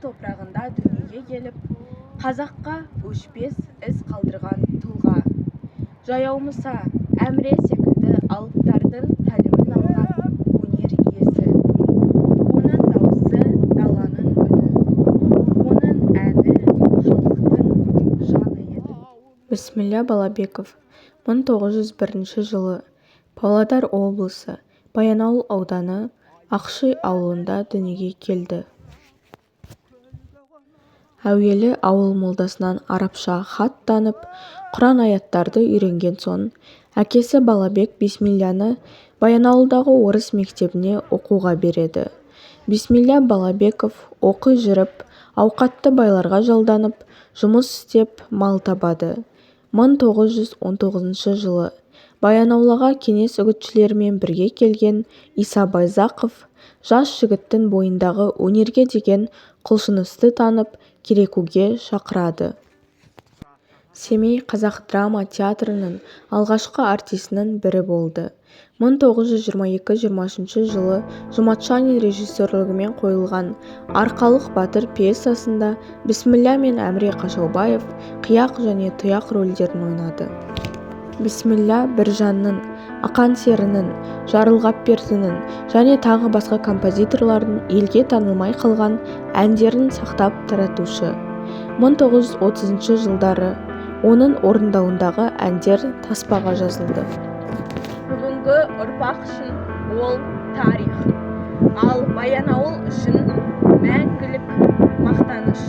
топырағында дүниеге келіп, қазаққа өшпес із қалдырған тұлға. Жаяумыса, Әміре секілді алыптардың тәлімін алған өнер иесі. Оның дауысы даланың үні, оның әні халықтың жаны еді. Бісміллә Балабеков 1901 жылы Павлодар облысы Баянауыл ауданы Ақши ауылында дүниеге келді. Әуелі ауыл молдасынан арабша хат танып, Құран аяттарды үйренген соң, әкесі Балабек Бисмилляны Баянауылдағы орыс мектебіне оқуға береді. Бисмилля Балабеков оқи жүріп, ауқатты байларға жалданып, жұмыс істеп, мал табады. 1919 жылы Баянауылға кеңес үгітшілерімен бірге келген Иса Байзақов жас жігіттің бойындағы өнерге деген құлшынысты танып, керекуге шақырады. Семей қазақ драма театрының алғашқы артисінің бірі болды. 1922-23 жылы Жұматшанин режиссерлігімен қойылған «Арқалық батыр» пьесасында Бісмілля мен Әміре Қашаубаев қияқ және тұяқ рөлдерін ойнады. Бісмілля Біржанның, Ақан Серінің, Жарылғапбердінің және тағы басқа композиторлардың елге танылмай қалған әндерін сақтап таратушы. 1930 жылдары оның орындауындағы әндер таспаға жазылды. Бүгінгі ұрпақ үшін ол тарих, ал Баянауыл үшін мәңгілік мақтаныш.